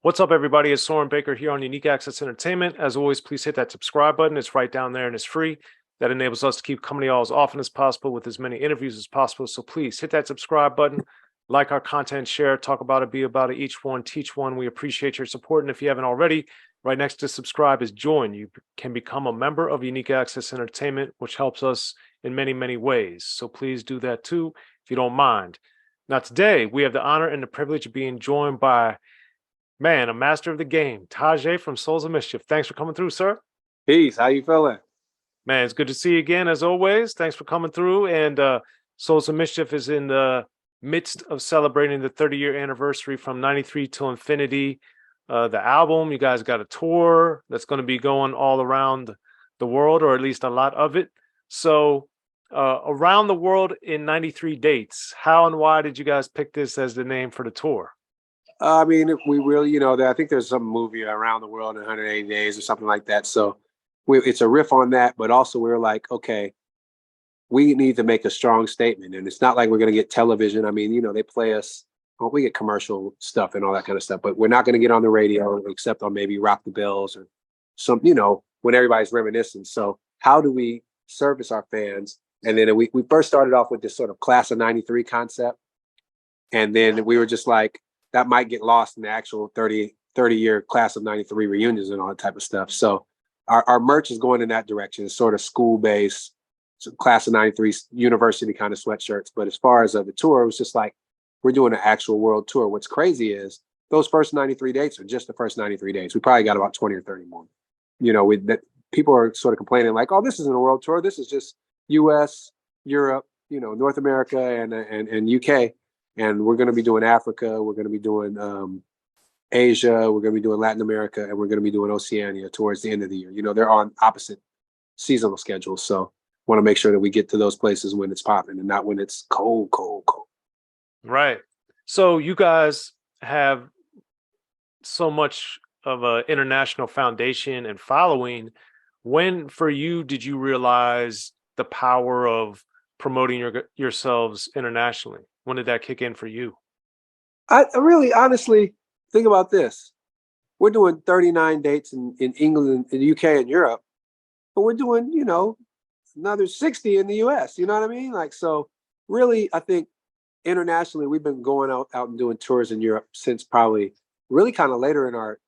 What's up, everybody? It's Soren Baker here on Unique Access Entertainment. As always, please hit that subscribe button. It's right down there and it's free. That enables us to keep coming to y'all as often as possible with as many interviews as possible. So please hit that subscribe button, like our content, share, talk about it, be about it, each one, teach one. We appreciate your support. And if you haven't already, right next to subscribe is join. You can become a member of Unique Access Entertainment, which helps us in many, many ways. So please do that too, if you don't mind. Now, today, we have the honor and the privilege of being joined by a master of the game, Tajai from Souls of Mischief. Thanks for coming through, sir. Peace. How you feeling? Man, it's good to see you again, as always. Thanks for coming through. And Souls of Mischief is in the midst of celebrating the 30-year anniversary from 93 till infinity. The album, you guys got a tour that's going to be going all around the world, or at least a lot of it. So around the world in 93 dates, how and why did you guys pick this as the name for the tour? I mean, if we really, I think there's some movie Around the World in 180 Days or something like that. So it's a riff on that, but also we're like, okay, we need to make a strong statement. And it's not like we're going to get television. I mean, they play us, well, we get commercial stuff and all that kind of stuff, but we're not going to get on the radio except on maybe Rock the Bells or some, when everybody's reminiscing. So how do we service our fans? And then we first started off with this sort of class of 93 concept. And then we were just like, that might get lost in the actual 30-year class of 93 reunions and all that type of stuff. So our merch is going in that direction. It's sort of school-based, class of 93 university kind of sweatshirts. But as far as the tour, it was just like, we're doing an actual world tour. What's crazy is those first 93 dates are just the first 93 days. We probably got about 20 or 30 more. People are sort of complaining like, oh, this isn't a world tour. This is just US, Europe, North America and UK. And we're going to be doing Africa. We're going to be doing Asia. We're going to be doing Latin America. And we're going to be doing Oceania towards the end of the year. They're on opposite seasonal schedules. So want to make sure that we get to those places when it's popping and not when it's cold, cold, cold. Right. So you guys have so much of an international foundation and following. When, for you, did you realize the power of promoting yourselves internationally? When did that kick in for you? I really honestly think about this. We're doing 39 dates in England, in the UK and Europe, but we're doing, another 60 in the US. You know what I mean? Like, so really, I think internationally, we've been going out and doing tours in Europe since probably really kind of later in our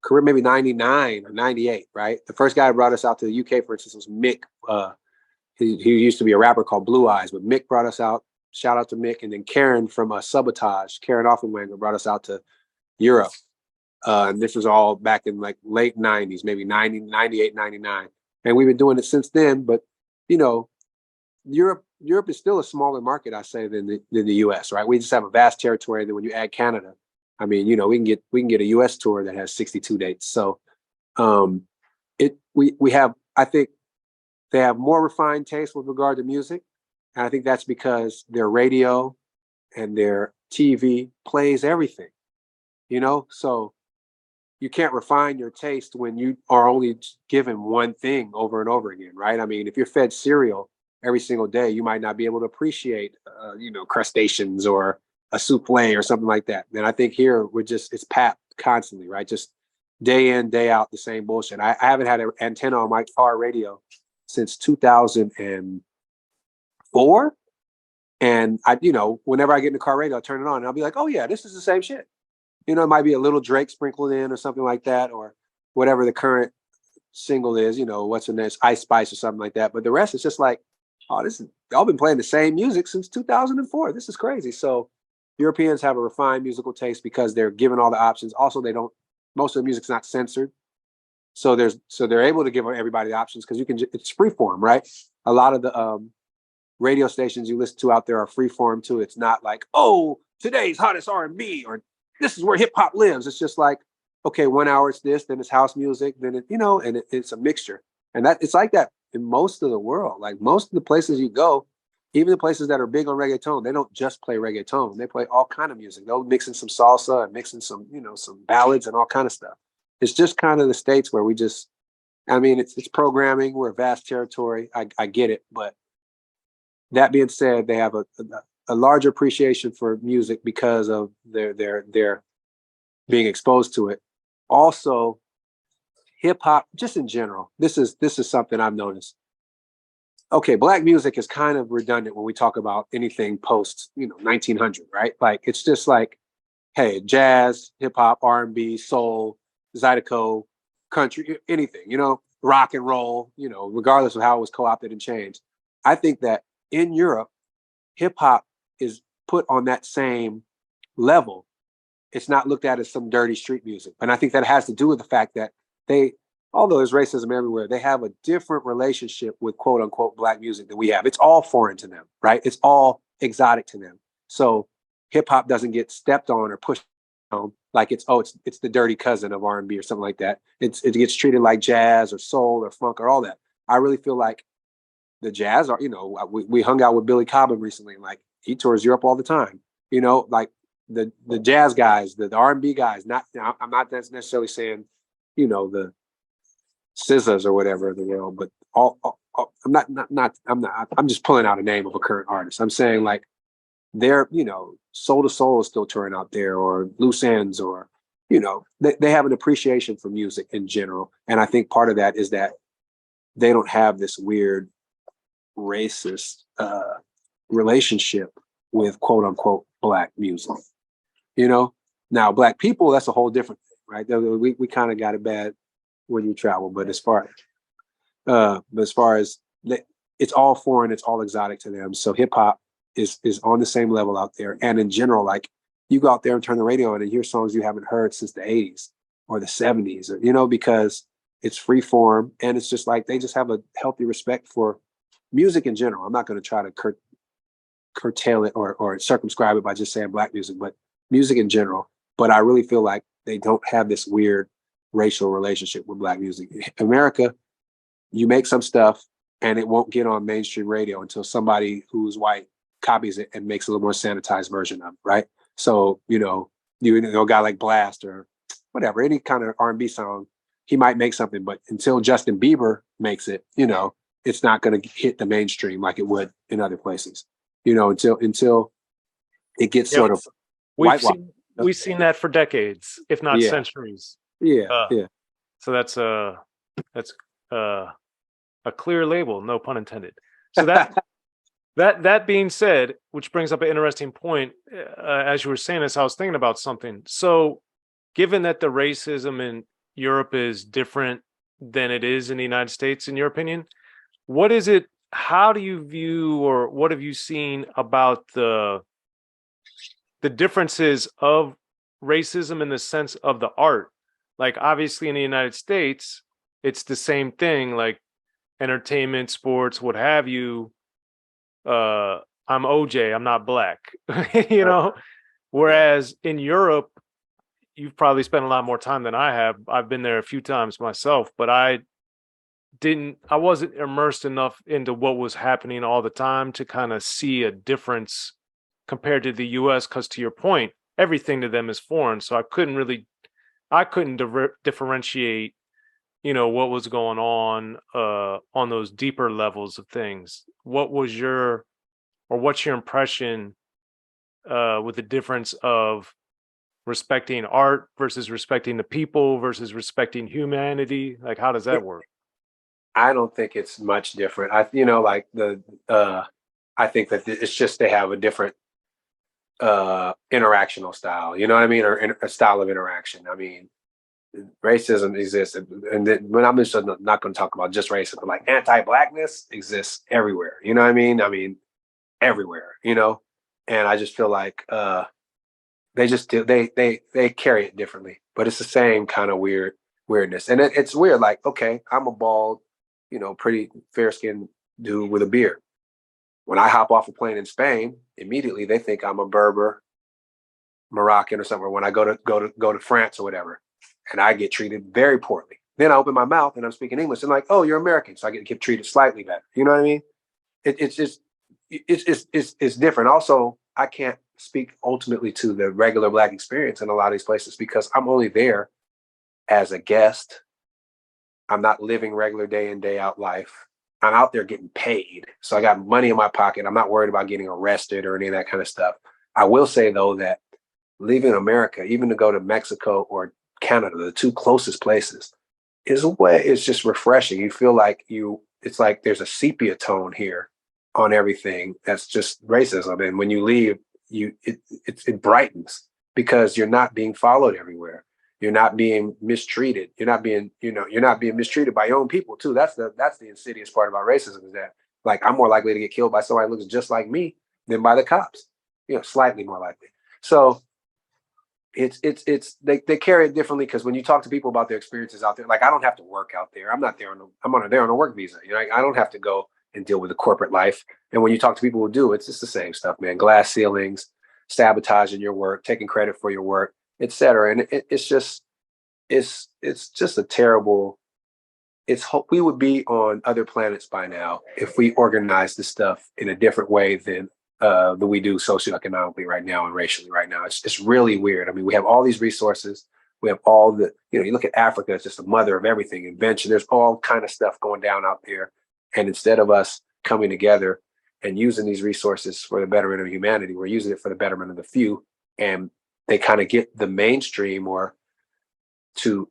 career, maybe 99 or 98, right? The first guy who brought us out to the UK, for instance, was Mick. He used to be a rapper called Blue Eyes, but Mick brought us out. Shout out to Mick. And then Karen from Sabotage, Karen Offenwanger, brought us out to Europe. And this was all back in like late 90s, maybe 90, 98, 99. And we've been doing it since then. But, Europe is still a smaller market, I say, than the US, right? We just have a vast territory. And then when you add Canada, I mean, we can get a US tour that has 62 dates. So we have, I think they have more refined taste with regard to music. And I think that's because their radio and their TV plays everything, so you can't refine your taste when you are only given one thing over and over again, right? I mean, if you're fed cereal every single day, you might not be able to appreciate, crustaceans or a souffle or something like that. And I think here it's pap constantly, right? Just day in, day out, the same bullshit. I haven't had an antenna on my car radio since 2004. And I, whenever I get in the car radio, I turn it on and I'll be like, oh yeah, this is the same shit. It might be a little Drake sprinkled in or something like that, or whatever the current single is, what's in this, Ice Spice or something like that. But the rest is just like, oh, y'all been playing the same music since 2004. This is crazy. So Europeans have a refined musical taste because they're given all the options. Also, most of the music's not censored. So they're able to give everybody the options because it's free form, right? A lot of the radio stations you listen to out there are free form too. It's not like, oh, today's hottest R&B or this is where hip hop lives. It's just like, okay, 1 hour it's this, then it's house music, then it's a mixture. And it's like that in most of the world. Like most of the places you go, even the places that are big on reggaeton, they don't just play reggaeton. They play all kind of music. They'll mix in some salsa and mix in some, some ballads and all kind of stuff. It's just kind of the States where it's programming. We're a vast territory. I get it. But that being said, they have a larger appreciation for music because of their being exposed to it. Also, hip hop, just in general, this is something I've noticed. Okay, black music is kind of redundant when we talk about anything post, 1900, right? Like it's just like, hey, jazz, hip hop, R&B, soul, zydeco, country, anything, rock and roll, regardless of how it was co-opted and changed. I think that in Europe, hip hop is put on that same level. It's not looked at as some dirty street music. And I think that has to do with the fact that although there's racism everywhere, they have a different relationship with quote unquote black music than we have. It's all foreign to them, right? It's all exotic to them. So hip hop doesn't get stepped on or pushed on like it's the dirty cousin of R&B or something like that. It gets treated like jazz or soul or funk or all that. I really feel like the jazz are, we hung out with Billy Cobham recently, like he tours Europe all the time, like the jazz guys, the R&B guys, I'm not necessarily saying, the SZAs or whatever in the world, but I'm just pulling out a name of a current artist. I'm saying like they're, Soul to Soul is still touring out there, or Loose Ends, or, they have an appreciation for music in general. And I think part of that is that they don't have this weird racist relationship with quote unquote black music. Now black people, that's a whole different thing, right? We kind of got it bad when you travel, but as far as it's all foreign, it's all exotic to them. So hip hop is on the same level out there. And in general, like you go out there and turn the radio on and hear songs you haven't heard since the 80s or the 70s, or, because it's free form, and it's just like they just have a healthy respect for music in general. I'm not going to try to curtail it or circumscribe it by just saying black music, but music in general. But I really feel like they don't have this weird racial relationship with black music. America, you make some stuff and it won't get on mainstream radio until somebody who's white copies it and makes a little more sanitized version of it, right? So, a guy like Blast or whatever, any kind of R&B song, he might make something, but until Justin Bieber makes it, it's not going to hit the mainstream like it would in other places, until it gets sort of we've seen that for decades, if not centuries. Yeah. So that's a clear label, no pun intended. So that being said, which brings up an interesting point, as you were saying this, I was thinking about something. So given that the racism in Europe is different than it is in the United States, in your opinion, what is it? How do you view, or what have you seen about the differences of racism in the sense of the art? Like obviously in the United States, it's the same thing, like entertainment, sports, what have you. I'm OJ, I'm not black, Whereas in Europe, you've probably spent a lot more time than I have. I've been there a few times myself, but I wasn't immersed enough into what was happening all the time to kind of see a difference compared to the US, because to your point, everything to them is foreign. So I couldn't differentiate, what was going on those deeper levels of things. What's your impression with the difference of respecting art versus respecting the people versus respecting humanity? Like, how does that work? I don't think it's much different. I think that it's just they have a different interactional style, you know what I mean? Or a style of interaction. I mean, racism exists, and when I'm just not going to talk about just racism, but like anti-blackness exists everywhere. You know what I mean? I mean, everywhere. And I just feel like they just do. They carry it differently, but it's the same kind of weirdness. And it's weird. Like, okay, I'm a bald, pretty fair-skinned dude with a beard. When I hop off a plane in Spain, immediately they think I'm a Berber, Moroccan, or somewhere. When I go to France or whatever, and I get treated very poorly. Then I open my mouth and I'm speaking English, and like, oh, you're American, so I get treated slightly better. You know what I mean? It's different. Also, I can't speak ultimately to the regular Black experience in a lot of these places because I'm only there as a guest. I'm not living regular day in, day out life. I'm out there getting paid. So I got money in my pocket. I'm not worried about getting arrested or any of that kind of stuff. I will say, though, that leaving America, even to go to Mexico or Canada, the two closest places, it's just refreshing. You feel like it's like there's a sepia tone here on everything that's just racism. And when you leave, it brightens because you're not being followed everywhere. You're not being mistreated. You're not being mistreated by your own people too. That's the insidious part about racism is that like I'm more likely to get killed by somebody who looks just like me than by the cops. Slightly more likely. So they carry it differently because when you talk to people about their experiences out there, like I don't have to work out there. I'm not there there on a work visa. I don't have to go and deal with the corporate life. And when you talk to people who do, it's just the same stuff, man. Glass ceilings, sabotaging your work, taking credit for your work, etc. And it's just a terrible. We would be on other planets by now if we organized this stuff in a different way than we do socioeconomically right now and racially right now. It's really weird. I mean, we have all these resources. We have all you look at Africa, it's just the mother of everything, invention. There's all kind of stuff going down out there. And instead of us coming together and using these resources for the betterment of humanity, we're using it for the betterment of the few. And they kind of get the mainstream or to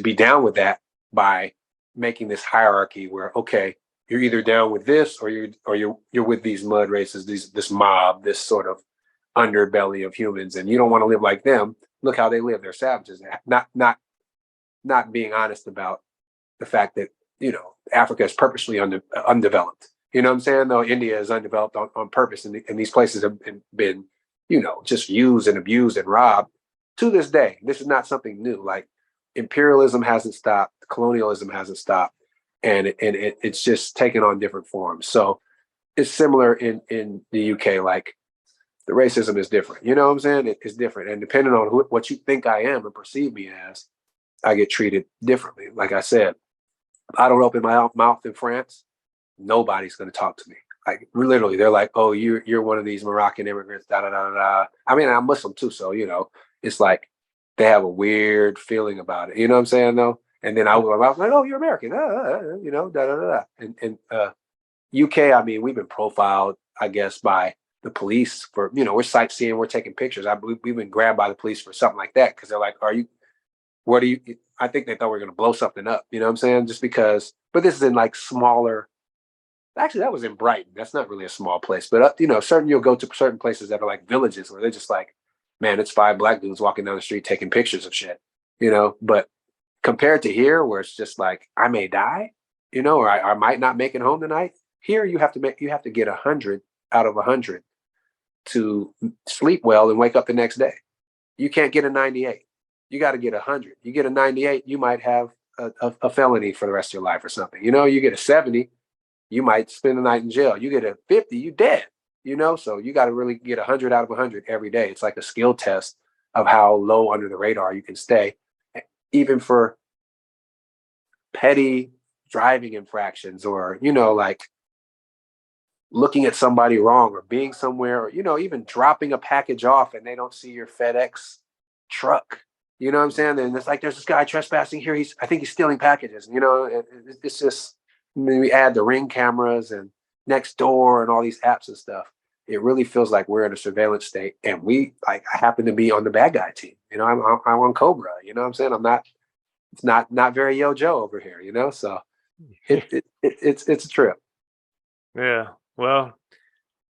be down with that by making this hierarchy where, okay, you're either down with this or you're with these mud races, this mob, this sort of underbelly of humans, and you don't want to live like them. Look how they live. They're savages. Not being honest about the fact that, Africa is purposely undeveloped. You know what I'm saying? Though India is undeveloped on purpose, and these places have been, just used and abused and robbed to this day. This is not something new. Like imperialism hasn't stopped, colonialism hasn't stopped, and it's just taken on different forms. So it's similar in the UK. Like the racism is different. You know what I'm saying? It's different, and depending on what you think I am and perceive me as, I get treated differently. Like I said, I don't open my mouth in France, nobody's going to talk to me. Like literally, they're like, "Oh, you're one of these Moroccan immigrants." Da da da da. I mean, I'm Muslim too, so it's like they have a weird feeling about it. You know what I'm saying, though? And then I was like, "Oh, you're American," da da da. And UK, I mean, we've been profiled, I guess, by the police for we're sightseeing, we're taking pictures. We've been grabbed by the police for something like that because they're like, "Are you? What are you?" I think they thought we were going to blow something up. You know what I'm saying? Just because, but this is in like smaller. Actually, that was in Brighton. That's not really a small place, but you'll go to certain places that are like villages where they're just like, man, it's 5 black dudes walking down the street taking pictures of shit. But compared to here, where it's just like I may die, or I might not make it home tonight. Here, you have to get 100 out of 100 to sleep well and wake up the next day. You can't get a 98. You got to get 100. You get a 98, you might have a felony for the rest of your life or something. You get a 70, you might spend the night in jail. You get a 50, you dead. So you got to really get 100 out of 100 every day. It's like a skill test of how low under the radar you can stay, even for petty driving infractions or, like looking at somebody wrong or being somewhere or, even dropping a package off and they don't see your FedEx truck. You know what I'm saying? And it's like, there's this guy trespassing here. I think he's stealing packages. It's just, we add the Ring cameras and Nextdoor and all these apps and stuff. It really feels like we're in a surveillance state, and I happen to be on the bad guy team. I'm on Cobra. You know what I'm saying? It's not very Yo Joe over here. So it's a trip. Yeah. Well,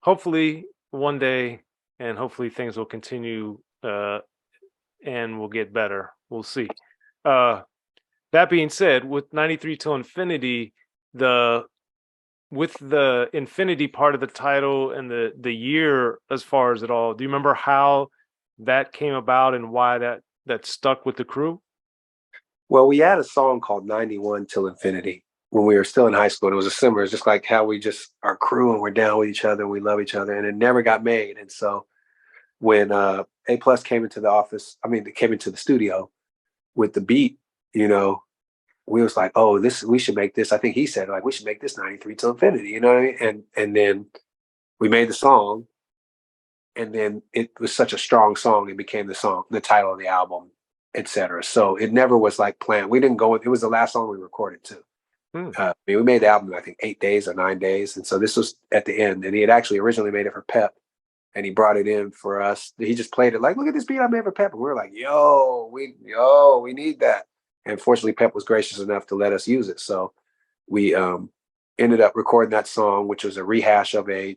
hopefully one day, and hopefully things will continue and will get better. We'll see. That being said, with 93 Till Infinity, with the infinity part of the title and the year as far as it all, do you remember how that came about and why that stuck with the crew? Well, we had a song called 91 Till Infinity when we were still in high school. And it was a similar, it's just like how we just are crew and we're down with each other and we love each other, and it never got made. And so when A+ came into they came into the studio with the beat, we was like, oh, we should make this. I think he said, like, we should make this 93 Till Infinity, you know what I mean? And then we made the song, and then it was such a strong song, it became the title of the album, etc. So it never was like planned. We didn't go, it was the last song we recorded too. We made the album, I think 8 days or 9 days. And so this was at the end, and he had actually originally made it for Pep. and he brought it in for us. He just played it like, look at this beat I made for Pep. And we were like, yo, we need that. And fortunately, Pep was gracious enough to let us use it. So we ended up recording that song, which was a rehash of a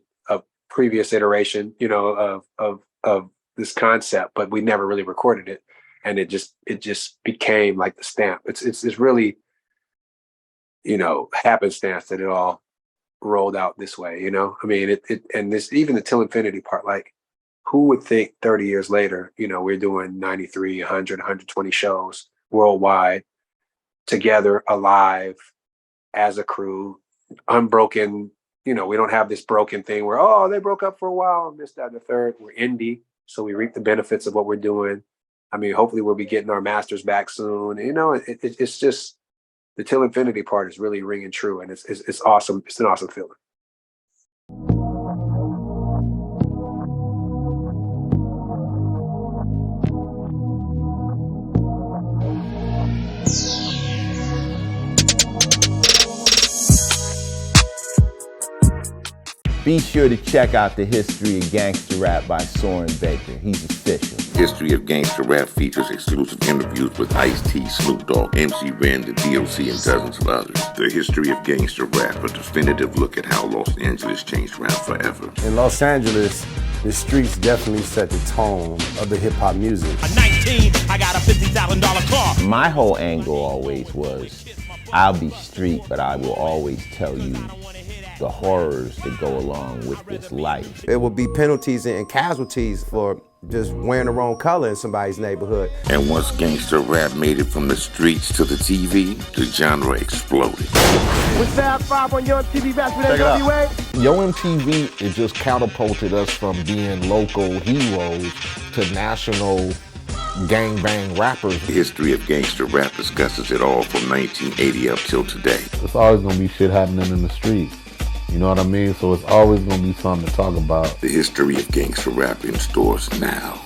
previous iteration, you know, of this concept, but we never really recorded it. And it just became like the stamp. It's really, you know, happenstance that it all rolled out this way, you know? I mean, and this, even the Till Infinity part, like, who would think 30 years later, you know, we're doing 93, 100, 120 shows worldwide, together, alive, as a crew, unbroken. You know, we don't have this broken thing where, oh, they broke up for a while and this, that, and the third. We're indie, so we reap the benefits of what we're doing. I mean, hopefully we'll be getting our masters back soon. You know, it's just, the Till Infinity part is really ringing true, and it's awesome. It's an awesome feeling. Be sure to check out the History of Gangster Rap by Soren Baker. He's official. History of Gangster Rap features exclusive interviews with Ice-T, Snoop Dogg, MC Ren, the D.O.C, and dozens of others. The History of Gangster Rap, a definitive look at how Los Angeles changed rap forever. In Los Angeles, the streets definitely set the tone of the hip-hop music. At 19, I got a $50,000 car. My whole angle always was, I'll be street, but I will always tell you the horrors that go along with this life. It will be penalties and casualties for just wearing the wrong color in somebody's neighborhood. And once gangster rap made it from the streets to the TV, the genre exploded. With Fab 5 on Yo MTV back with NWA. Yo MTV, it just catapulted us from being local heroes to national gangbang rappers. The History of Gangster Rap discusses it all from 1980 up till today. It's always gonna be shit happening in the streets. You know what I mean? So it's always gonna be something to talk about. The History of Gangster Rap in stores now.